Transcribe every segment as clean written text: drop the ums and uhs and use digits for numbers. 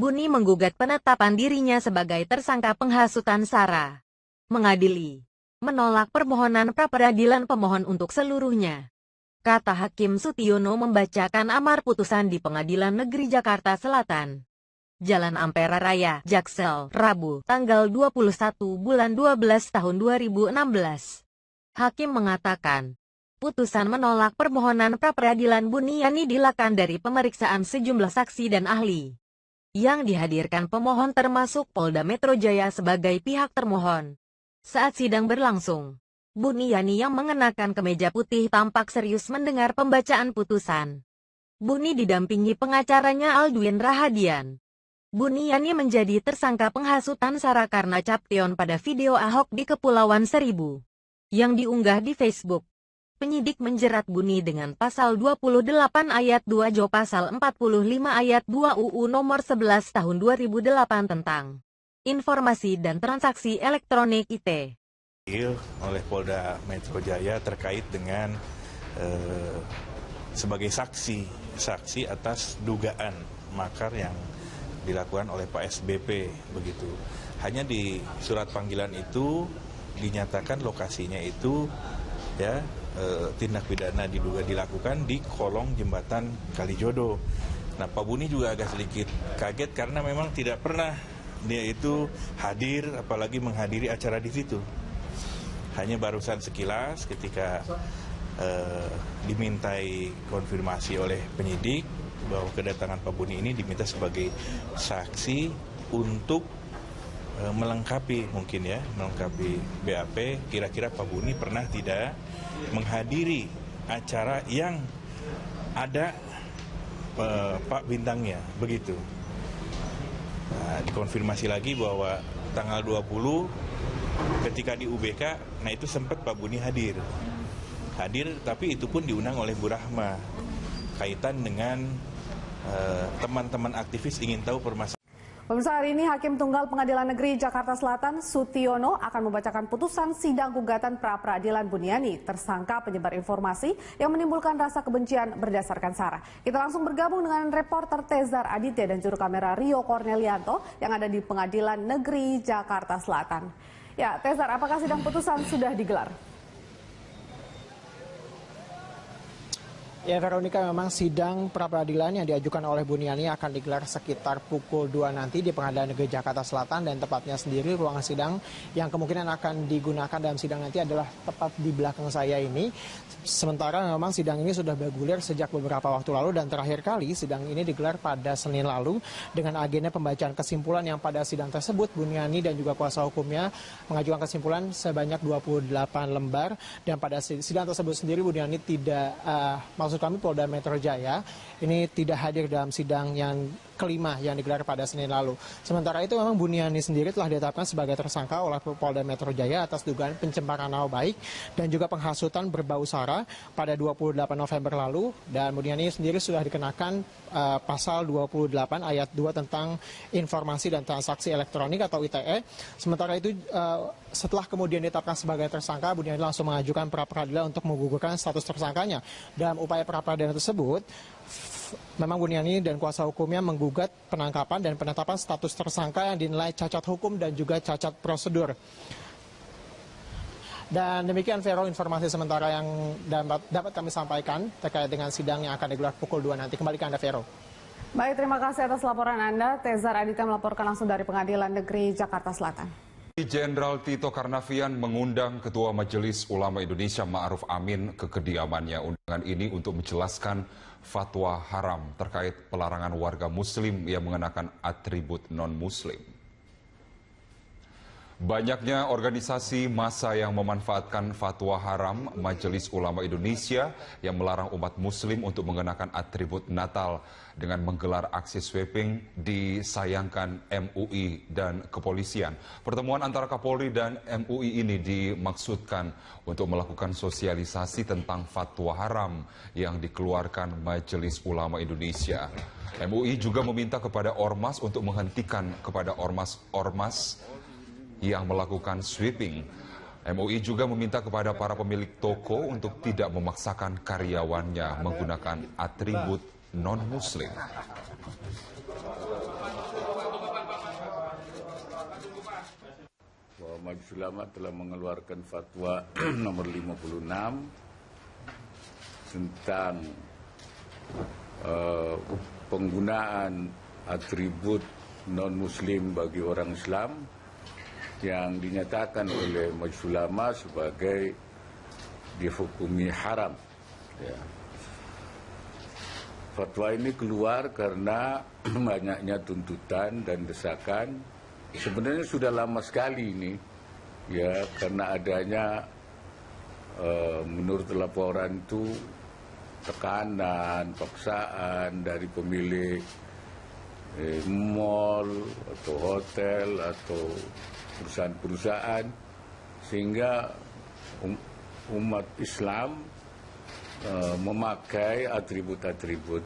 Buni menggugat penetapan dirinya sebagai tersangka penghasutan SARA. Mengadili, menolak permohonan pra-peradilan pemohon untuk seluruhnya. Kata Hakim Sutiono membacakan amar putusan di Pengadilan Negeri Jakarta Selatan, Jalan Ampera Raya, Jaksel, Rabu, tanggal 21 bulan 12 tahun 2016. Hakim mengatakan, putusan menolak permohonan pra-peradilan Buniani dilakukan dari pemeriksaan sejumlah saksi dan ahli yang dihadirkan pemohon termasuk Polda Metro Jaya sebagai pihak termohon. Saat sidang berlangsung, Buniani yang mengenakan kemeja putih tampak serius mendengar pembacaan putusan. Buni didampingi pengacaranya Aldwin Rahadian. Buniani menjadi tersangka penghasutan SARA karena caption pada video Ahok di Kepulauan Seribu yang diunggah di Facebook. Penyidik menjerat Buni dengan pasal 28 ayat 2 Jo pasal 45 ayat 2 UU nomor 11 tahun 2008 tentang Informasi dan Transaksi Elektronik IT. Oleh Polda Metro Jaya terkait dengan sebagai saksi atas dugaan makar yang dilakukan oleh Pak SBP begitu. Hanya di surat panggilan itu dinyatakan lokasinya itu ya tindak pidana diduga dilakukan di kolong jembatan Kalijodo. Nah, Pak Buni juga agak sedikit kaget karena memang tidak pernah dia itu hadir, apalagi menghadiri acara di situ. Hanya barusan sekilas ketika dimintai konfirmasi oleh penyidik bahwa kedatangan Pak Buni ini diminta sebagai saksi untuk melengkapi BAP. Kira-kira Pak Buni pernah tidak menghadiri acara yang ada Pak bintangnya begitu. Nah, dikonfirmasi lagi bahwa tanggal 20 ketika di UBK, nah itu sempat Pak Buni hadir, tapi itu pun diundang oleh Bu Rahma kaitan dengan teman-teman aktivis ingin tahu permasalahan. Pemirsa, hari ini Hakim Tunggal Pengadilan Negeri Jakarta Selatan Sutiono akan membacakan putusan sidang gugatan pra-peradilan Buniani, tersangka penyebar informasi yang menimbulkan rasa kebencian berdasarkan SARA. Kita langsung bergabung dengan reporter Tezar Aditya dan juru kamera Rio Cornelianto yang ada di Pengadilan Negeri Jakarta Selatan. Ya, Tezar, apakah sidang putusan sudah digelar? Ya, Veronica, memang sidang pra-peradilan yang diajukan oleh Buniani akan digelar sekitar pukul 2 nanti di Pengadilan Negeri Jakarta Selatan, dan tepatnya sendiri ruangan sidang yang kemungkinan akan digunakan dalam sidang nanti adalah tepat di belakang saya ini. Sementara memang sidang ini sudah bergulir sejak beberapa waktu lalu, dan terakhir kali sidang ini digelar pada Senin lalu dengan agenda pembacaan kesimpulan yang pada sidang tersebut Buniani dan juga kuasa hukumnya mengajukan kesimpulan sebanyak 28 lembar, dan pada sidang tersebut sendiri Buniani tidak maksud kami Polda Metro Jaya ini tidak hadir dalam sidang yang kelima yang digelar pada Senin lalu. Sementara itu memang Buniani sendiri telah ditetapkan sebagai tersangka oleh Polda Metro Jaya atas dugaan pencemaran nama baik dan juga penghasutan berbau SARA pada 28 November lalu, dan Buniani sendiri sudah dikenakan pasal 28 ayat 2 tentang Informasi dan Transaksi Elektronik atau ITE. Sementara itu setelah kemudian ditetapkan sebagai tersangka, Buniani langsung mengajukan pra-peradilan untuk menggugurkan status tersangkanya. Dalam upaya pra-peradilan tersebut, memang Buniani dan kuasa hukumnya menggugat penangkapan dan penetapan status tersangka yang dinilai cacat hukum dan juga cacat prosedur. Dan demikian, Vero, informasi sementara yang dapat kami sampaikan terkait dengan sidang yang akan digelar pukul 2 nanti. Kembali ke Anda, Vero. Baik, terima kasih atas laporan Anda. Tezar Aditya melaporkan langsung dari Pengadilan Negeri Jakarta Selatan. Jenderal Tito Karnavian mengundang Ketua Majelis Ulama Indonesia Ma'ruf Amin ke kediamannya. Undangan ini untuk menjelaskan fatwa haram terkait pelarangan warga muslim yang mengenakan atribut non-muslim. Banyaknya organisasi massa yang memanfaatkan fatwa haram Majelis Ulama Indonesia yang melarang umat muslim untuk mengenakan atribut Natal dengan menggelar aksi sweeping disayangkan MUI dan kepolisian. Pertemuan antara Kapolri dan MUI ini dimaksudkan untuk melakukan sosialisasi tentang fatwa haram yang dikeluarkan Majelis Ulama Indonesia. MUI juga meminta kepada ormas untuk menghentikan kepada ormas-ormas yang melakukan sweeping. MUI juga meminta kepada para pemilik toko untuk tidak memaksakan karyawannya menggunakan atribut non-muslim. Majelis Ulama telah mengeluarkan fatwa nomor 56 tentang penggunaan atribut non-muslim bagi orang Islam yang dinyatakan oleh Majelis Ulama sebagai dihukumi haram. Ya. Fatwa ini keluar karena banyaknya tuntutan dan desakan. Sebenarnya sudah lama sekali ini, ya, karena adanya menurut laporan itu tekanan, paksaan dari pemilik mall atau hotel atau perusahaan-perusahaan, sehingga umat Islam memakai atribut-atribut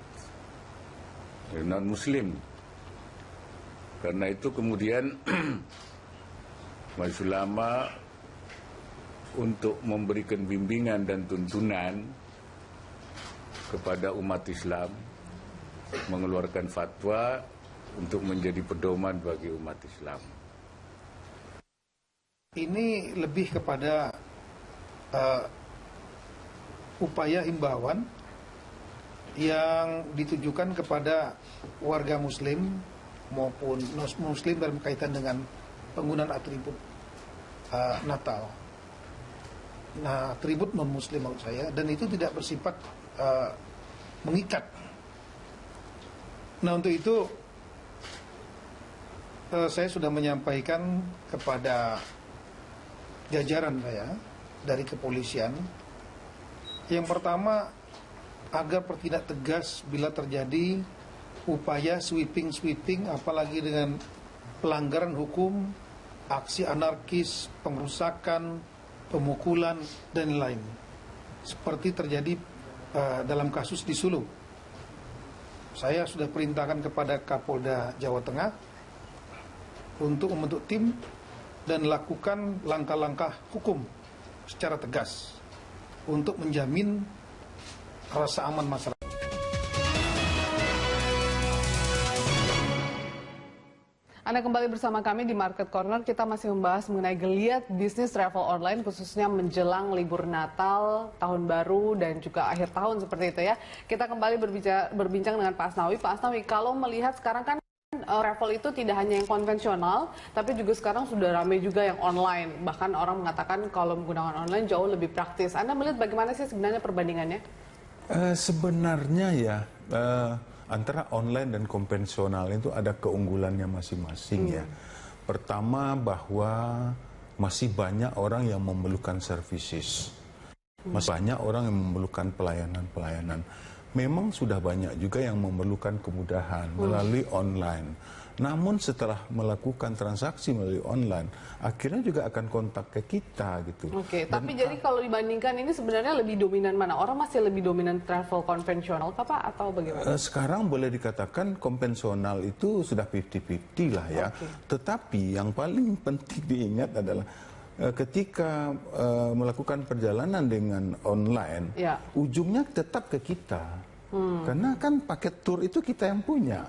non-muslim. Karena itu kemudian Majelis Ulama untuk memberikan bimbingan dan tuntunan kepada umat Islam mengeluarkan fatwa untuk menjadi pedoman bagi umat Islam. Ini lebih kepada upaya himbauan yang ditujukan kepada warga muslim maupun non-muslim dalam kaitan dengan penggunaan atribut Natal. Nah, atribut non-muslim maksud saya, dan itu tidak bersifat mengikat. Nah, untuk itu saya sudah menyampaikan kepada jajaran saya dari kepolisian. Yang pertama, agar bertindak tegas bila terjadi upaya sweeping, apalagi dengan pelanggaran hukum, aksi anarkis, pengrusakan, pemukulan, dan lain. Seperti terjadi dalam kasus di Sulu. Saya sudah perintahkan kepada Kapolda Jawa Tengah untuk membentuk tim dan lakukan langkah-langkah hukum secara tegas untuk menjamin rasa aman masyarakat. Anda kembali bersama kami di Market Corner. Kita masih membahas mengenai geliat bisnis travel online, khususnya menjelang libur Natal, Tahun Baru, dan juga akhir tahun seperti itu ya. Kita kembali berbincang dengan Pak Asnawi. Pak Asnawi, kalau melihat sekarang kan travel itu tidak hanya yang konvensional, tapi juga sekarang sudah ramai juga yang online. Bahkan orang mengatakan kalau menggunakan online jauh lebih praktis. Anda melihat bagaimana sih sebenarnya perbandingannya? Sebenarnya ya, antara online dan konvensional itu ada keunggulannya masing-masing ya. Pertama, bahwa masih banyak orang yang memerlukan services. Masih banyak orang yang memerlukan pelayanan-pelayanan. Memang sudah banyak juga yang memerlukan kemudahan melalui online. Namun setelah melakukan transaksi melalui online, akhirnya juga akan kontak ke kita gitu. Oke, tapi jadi kalau dibandingkan ini sebenarnya lebih dominan mana? Orang masih lebih dominan travel konvensional kah, Pak, atau bagaimana? Sekarang boleh dikatakan konvensional itu sudah 50-50 lah ya. Tetapi yang paling penting diingat adalah ketika melakukan perjalanan dengan online, ujungnya tetap ke kita. Karena kan paket tour itu kita yang punya.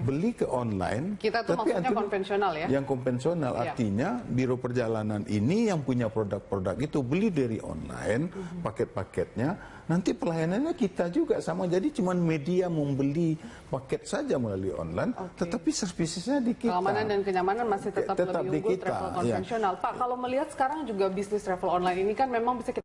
Beli ke online. Kita tuh tapi maksudnya konvensional ya? Yang konvensional artinya biro perjalanan ini yang punya produk-produk itu beli dari online, paket-paketnya. Nanti pelayanannya kita juga sama. Jadi cuma media membeli paket saja melalui online, tetapi servisnya di kita. Keamanan dan kenyamanan masih tetap lebih unggul travel konvensional. Pak, kalau melihat sekarang juga bisnis travel online ini kan memang bisa kita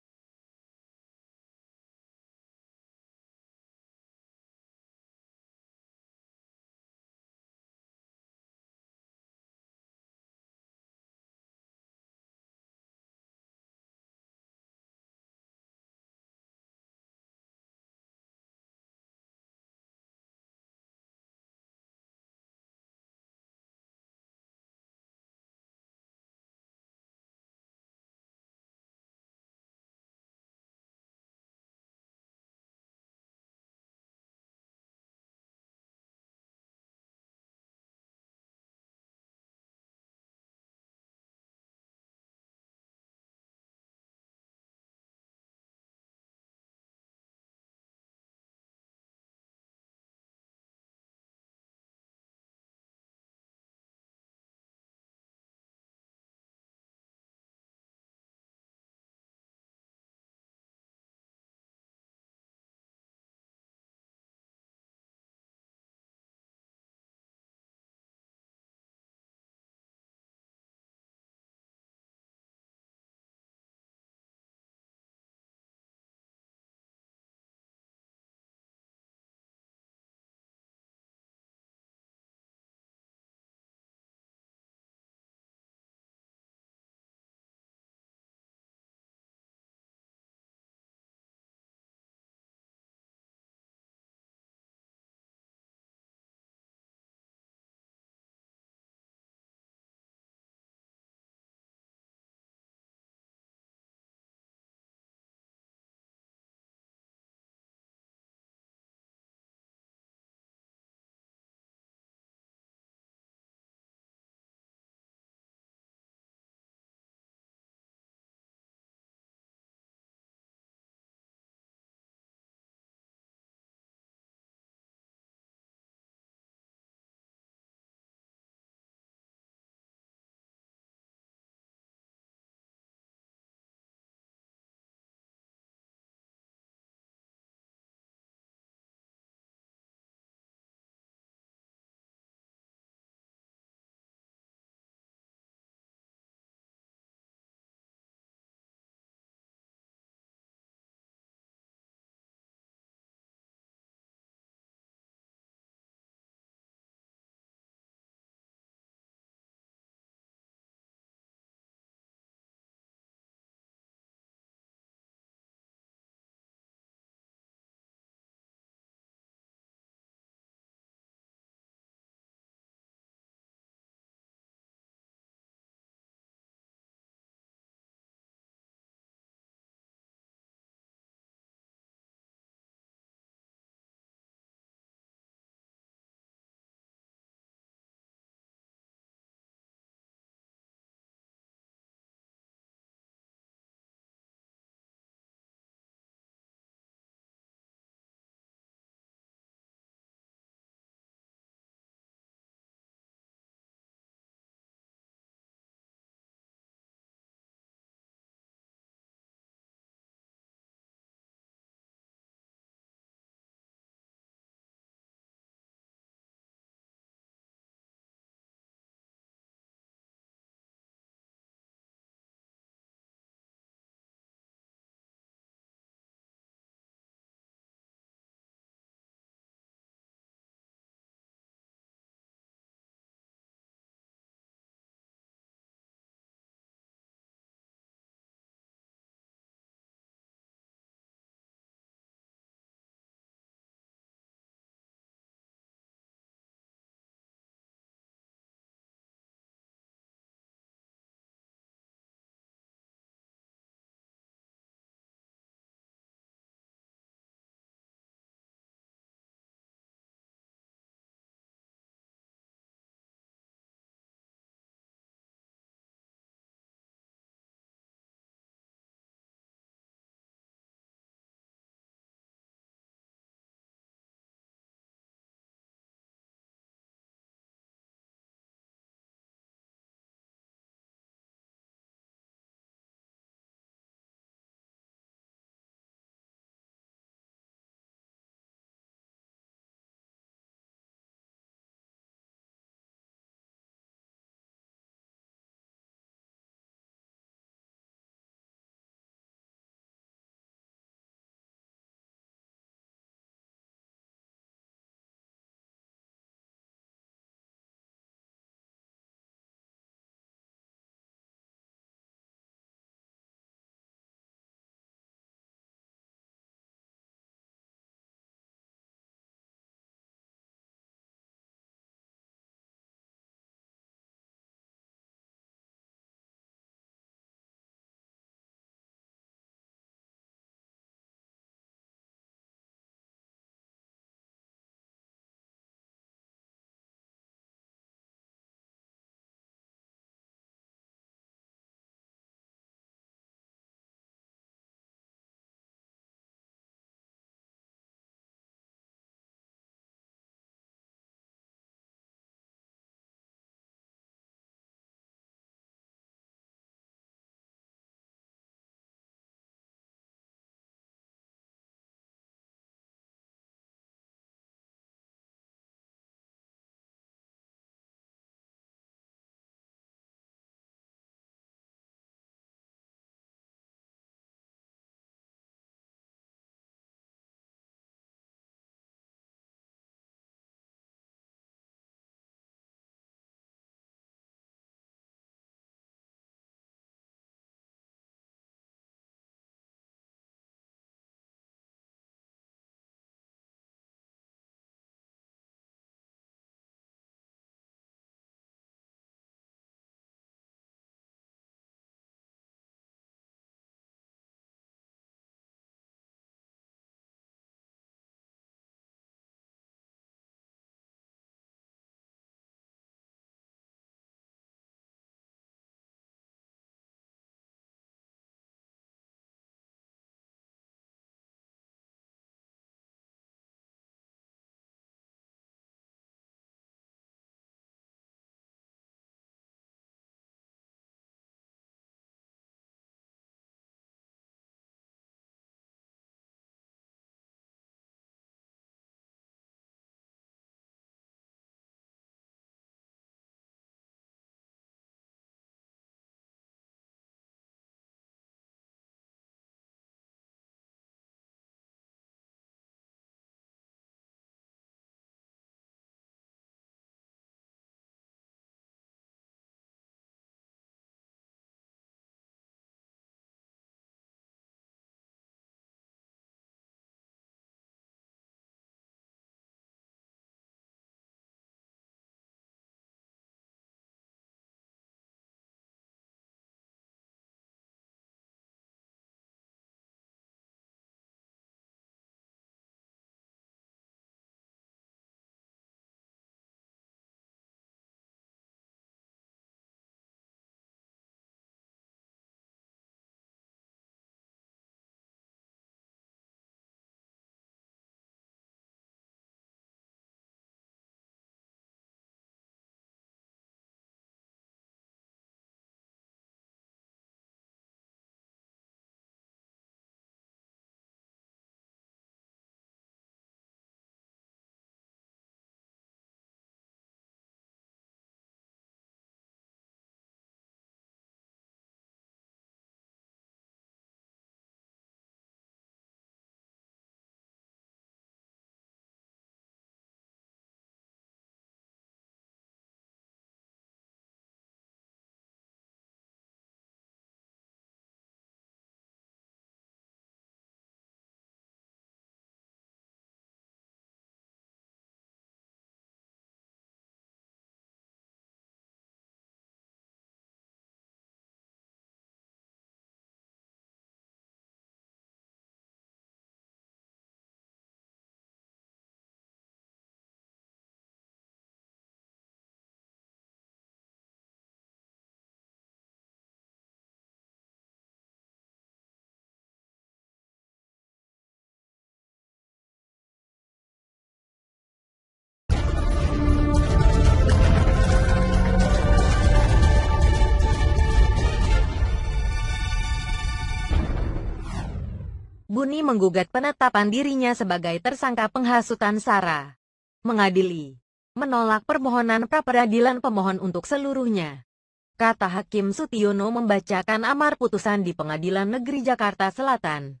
Buni menggugat penetapan dirinya sebagai tersangka penghasutan SARA. Mengadili, menolak permohonan pra-peradilan pemohon untuk seluruhnya. Kata Hakim Sutiono membacakan amar putusan di Pengadilan Negeri Jakarta Selatan.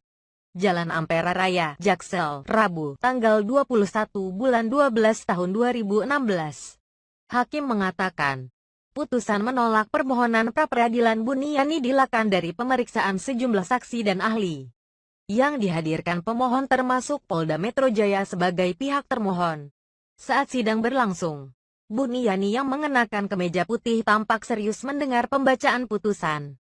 Jalan Ampera Raya, Jaksel, Rabu, tanggal 21 bulan 12 tahun 2016. Hakim mengatakan, putusan menolak permohonan pra-peradilan Buniani dilakukan dari pemeriksaan sejumlah saksi dan ahli yang dihadirkan pemohon termasuk Polda Metro Jaya sebagai pihak termohon. Saat sidang berlangsung, Buniani yang mengenakan kemeja putih tampak serius mendengar pembacaan putusan.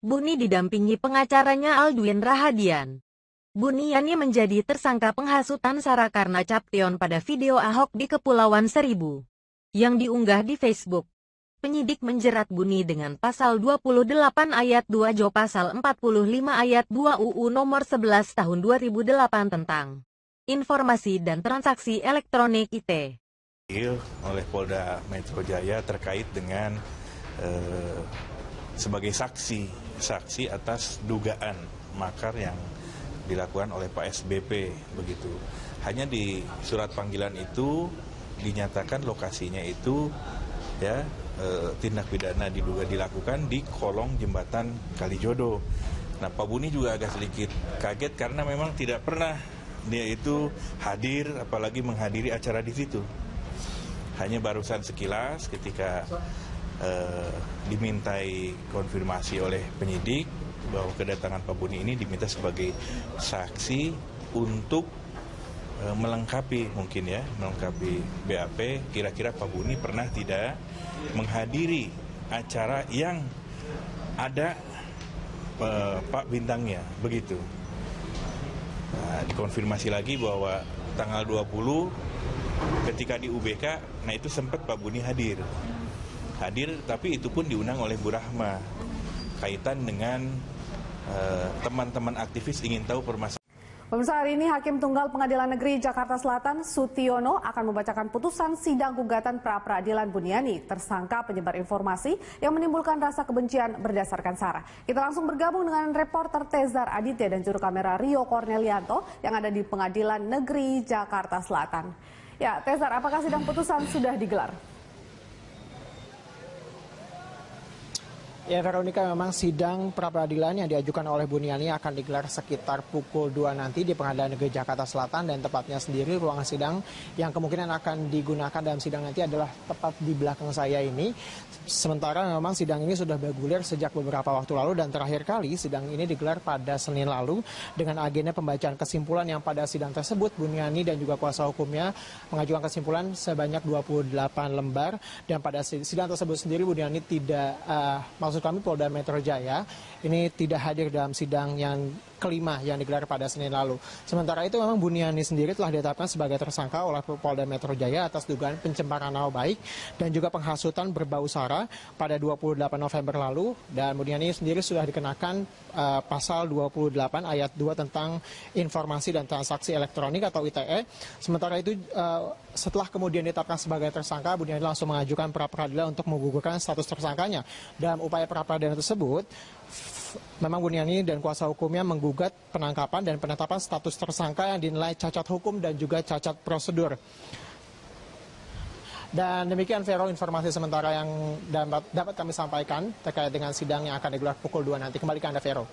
Buni didampingi pengacaranya Aldwin Rahadian. Buniani menjadi tersangka penghasutan SARA karena caption pada video Ahok di Kepulauan Seribu yang diunggah di Facebook. Penyidik menjerat Buni dengan pasal 28 ayat 2 Jo pasal 45 ayat 2 UU nomor 11 tahun 2008 tentang informasi dan transaksi elektronik IT. Oleh Polda Metro Jaya terkait dengan sebagai saksi atas dugaan makar yang dilakukan oleh Pak SBP begitu. Hanya di surat panggilan itu dinyatakan lokasinya itu ya tindak pidana diduga dilakukan di kolong jembatan Kalijodo. Nah, Pak Buni juga agak sedikit kaget karena memang tidak pernah dia itu hadir, apalagi menghadiri acara di situ. Hanya barusan sekilas ketika dimintai konfirmasi oleh penyidik bahwa kedatangan Pak Buni ini diminta sebagai saksi untuk melengkapi BAP. Kira-kira Pak Buni pernah tidak menghadiri acara yang ada Pak bintangnya begitu. Nah, dikonfirmasi lagi bahwa tanggal 20 ketika di UBK, nah itu sempat Pak Buni hadir tapi itu pun diundang oleh Bu Rahma kaitan dengan teman-teman aktivis ingin tahu permasalahan. Pemirsa, hari ini Hakim Tunggal Pengadilan Negeri Jakarta Selatan Sutiono akan membacakan putusan sidang gugatan pra-peradilan Buniani, tersangka penyebar informasi yang menimbulkan rasa kebencian berdasarkan SARA. Kita langsung bergabung dengan reporter Tezar Aditya dan juru kamera Rio Cornelianto yang ada di Pengadilan Negeri Jakarta Selatan. Ya, Tezar, apakah sidang putusan sudah digelar? Ya, Veronica, memang sidang pra-peradilan yang diajukan oleh Buniani akan digelar sekitar pukul 2 nanti di Pengadilan Negeri Jakarta Selatan, dan tepatnya sendiri ruangan sidang yang kemungkinan akan digunakan dalam sidang nanti adalah tepat di belakang saya ini. Sementara memang sidang ini sudah bergulir sejak beberapa waktu lalu, dan terakhir kali sidang ini digelar pada Senin lalu dengan agenda pembacaan kesimpulan yang pada sidang tersebut Buniani dan juga kuasa hukumnya mengajukan kesimpulan sebanyak 28 lembar, dan pada sidang tersebut sendiri Buniani tidak maksud kami Polda Metro Jaya ini tidak hadir dalam sidang yang kelima yang digelar pada Senin lalu. Sementara itu memang Buniani sendiri telah ditetapkan sebagai tersangka oleh Polda Metro Jaya atas dugaan pencemaran nama baik dan juga penghasutan berbau SARA pada 28 November lalu, dan Buniani sendiri sudah dikenakan pasal 28 ayat 2 tentang informasi dan transaksi elektronik atau ITE. Sementara itu setelah kemudian ditetapkan sebagai tersangka, Buniani langsung mengajukan pra-peradilan untuk menggugurkan status tersangkanya. Dalam upaya pra-peradilan tersebut, memang Buniani dan kuasa hukumnya menggugat penangkapan dan penetapan status tersangka yang dinilai cacat hukum dan juga cacat prosedur. Dan demikian, Vero, informasi sementara yang dapat kami sampaikan terkait dengan sidang yang akan digelar pukul 2 nanti. Kembali ke Anda, Vero.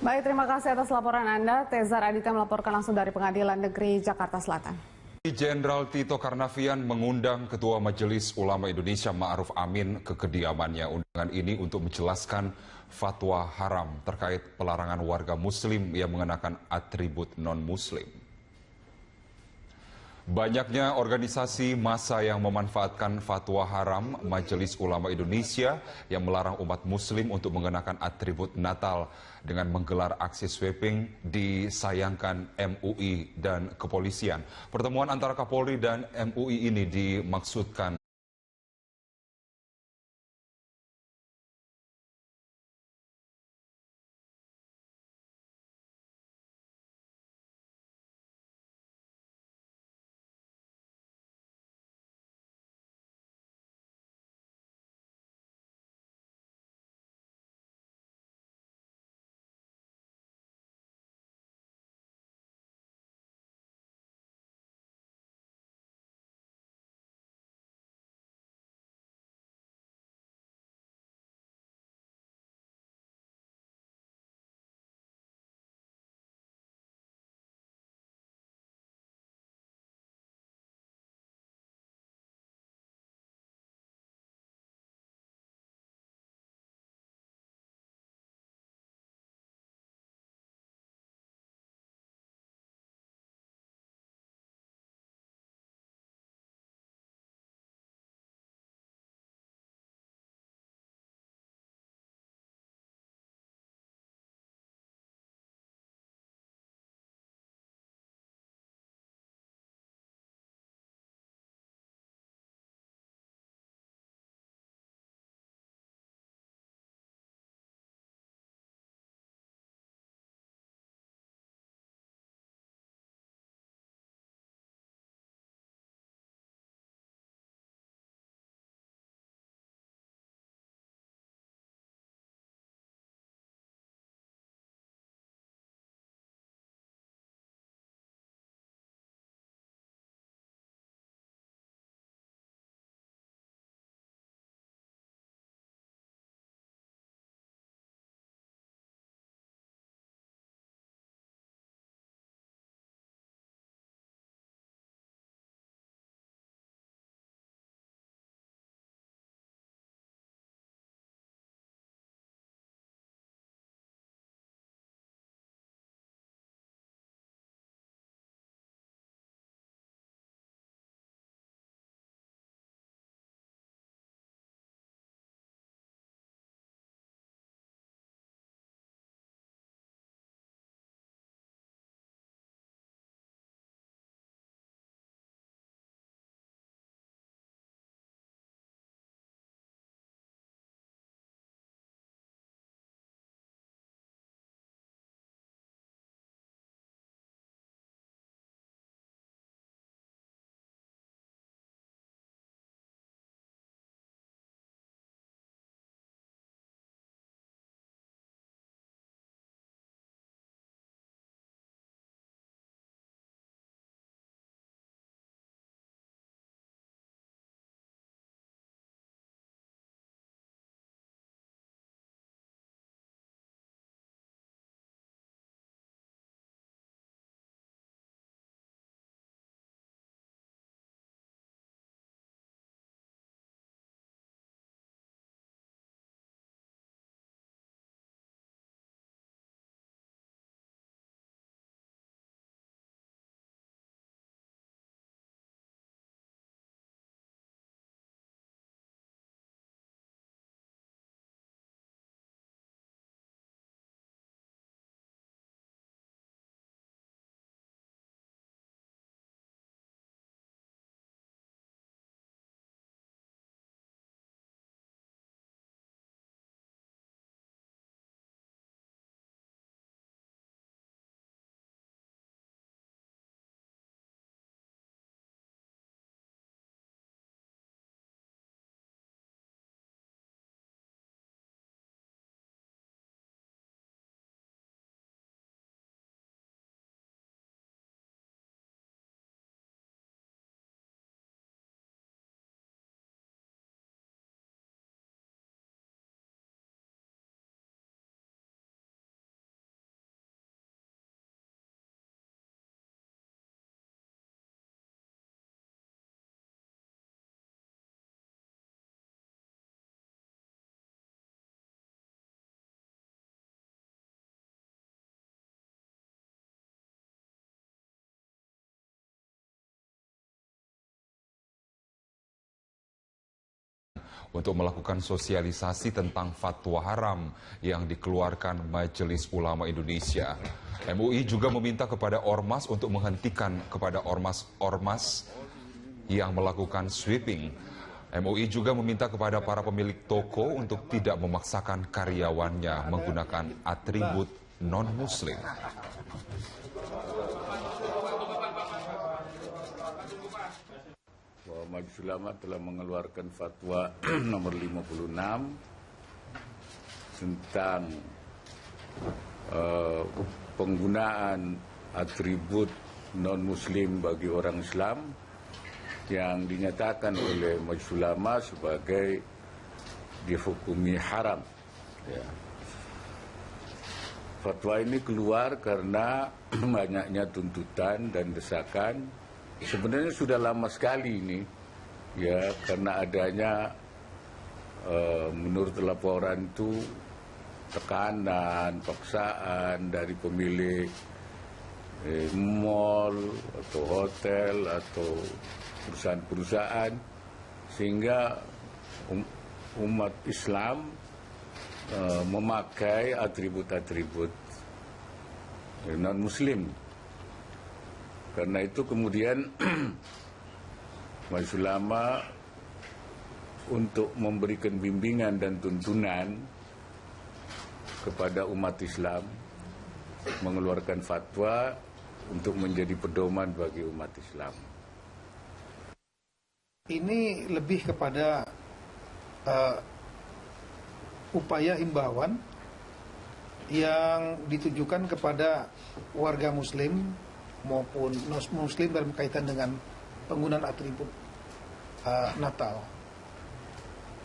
Baik, terima kasih atas laporan Anda. Tezar Aditya melaporkan langsung dari Pengadilan Negeri Jakarta Selatan. Jenderal Tito Karnavian mengundang Ketua Majelis Ulama Indonesia Ma'ruf Amin ke kediamannya. Undangan ini untuk menjelaskan fatwa haram terkait pelarangan warga Muslim yang mengenakan atribut non-Muslim. Banyaknya organisasi massa yang memanfaatkan fatwa haram Majelis Ulama Indonesia yang melarang umat Muslim untuk mengenakan atribut Natal dengan menggelar aksi sweeping disayangkan MUI dan kepolisian. Pertemuan antara Kapolri dan MUI ini dimaksudkan untuk melakukan sosialisasi tentang fatwa haram yang dikeluarkan Majelis Ulama Indonesia. MUI juga meminta kepada ormas untuk menghentikan kepada ormas-ormas yang melakukan sweeping. MUI juga meminta kepada para pemilik toko untuk tidak memaksakan karyawannya menggunakan atribut non-muslim. Majelis Ulama telah mengeluarkan fatwa nomor 56 tentang penggunaan atribut non-muslim bagi orang Islam yang dinyatakan oleh Majelis Ulama sebagai dihukumi haram. Ya. Fatwa ini keluar karena banyaknya tuntutan dan desakan. Sebenarnya sudah lama sekali ini, ya, karena adanya menurut laporan itu tekanan, paksaan dari pemilik mall atau hotel atau perusahaan-perusahaan, sehingga umat Islam memakai atribut-atribut non-muslim. Karena itu kemudian Majelis Ulama untuk memberikan bimbingan dan tuntunan kepada umat Islam mengeluarkan fatwa untuk menjadi pedoman bagi umat Islam. Ini lebih kepada upaya himbauan yang ditujukan kepada warga muslim maupun non-muslim dalam kaitan dengan penggunaan atribut Natal.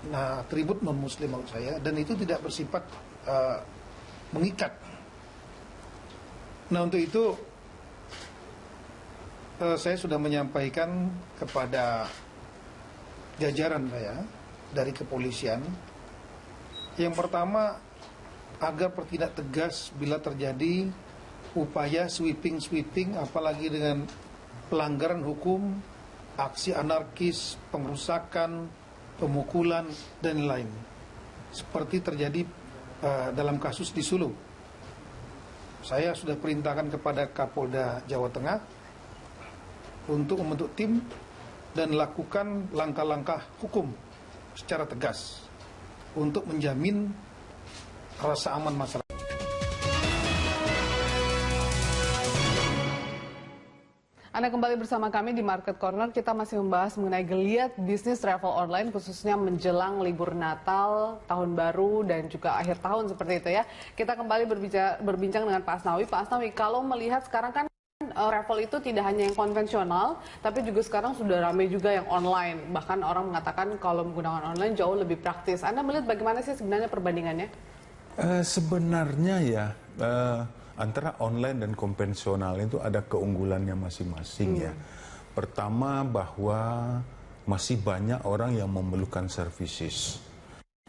Nah, atribut non-muslim maksud saya, dan itu tidak bersifat mengikat. Nah, untuk itu saya sudah menyampaikan kepada jajaran saya dari kepolisian, yang pertama agar bertindak tegas bila terjadi upaya sweeping, apalagi dengan pelanggaran hukum, aksi anarkis, pengrusakan, pemukulan, dan lain. Seperti terjadi dalam kasus di Sulu. Saya sudah perintahkan kepada Kapolda Jawa Tengah untuk membentuk tim dan lakukan langkah-langkah hukum secara tegas untuk menjamin rasa aman masyarakat. Anda kembali bersama kami di Market Corner. Kita masih membahas mengenai geliat bisnis travel online, khususnya menjelang libur Natal, Tahun Baru, dan juga akhir tahun seperti itu ya. Kita kembali berbincang dengan Pak Asnawi. Pak Asnawi, kalau melihat sekarang kan travel itu tidak hanya yang konvensional, tapi juga sekarang sudah ramai juga yang online. Bahkan orang mengatakan kalau menggunakan online jauh lebih praktis. Anda melihat bagaimana sih sebenarnya perbandingannya? Sebenarnya ya, antara online dan konvensional itu ada keunggulannya masing-masing ya. Pertama, bahwa masih banyak orang yang memerlukan services.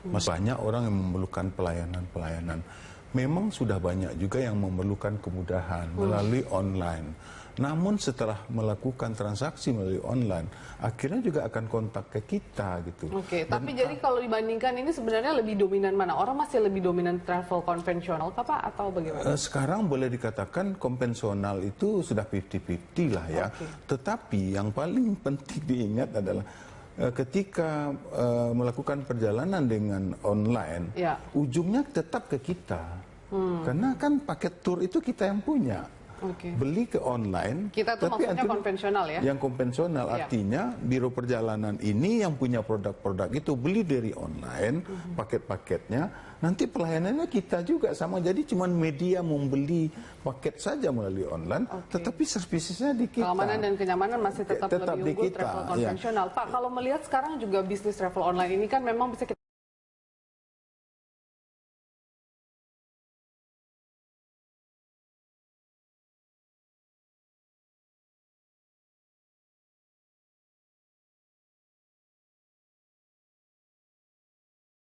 Masih banyak orang yang memerlukan pelayanan-pelayanan. Memang sudah banyak juga yang memerlukan kemudahan melalui online. Namun setelah melakukan transaksi melalui online, akhirnya juga akan kontak ke kita gitu. Oke, tapi jadi kalau dibandingkan ini sebenarnya lebih dominan mana? Orang masih lebih dominan travel konvensional Pak, atau bagaimana? Sekarang boleh dikatakan konvensional itu sudah 50-50 lah ya. Tetapi yang paling penting diingat adalah ketika melakukan perjalanan dengan online, ujungnya tetap ke kita. Karena kan paket tour itu kita yang punya. Beli ke online, kita tuh tapi maksudnya konvensional ya? Yang konvensional artinya biro perjalanan ini yang punya produk-produk itu beli dari online, paket-paketnya, nanti pelayanannya kita juga sama. Jadi cuma media membeli paket saja melalui online, tetapi servisnya di kita. Keamanan dan kenyamanan masih tetap lebih unggul travel konvensional. Pak, kalau melihat sekarang juga bisnis travel online ini kan memang bisa kita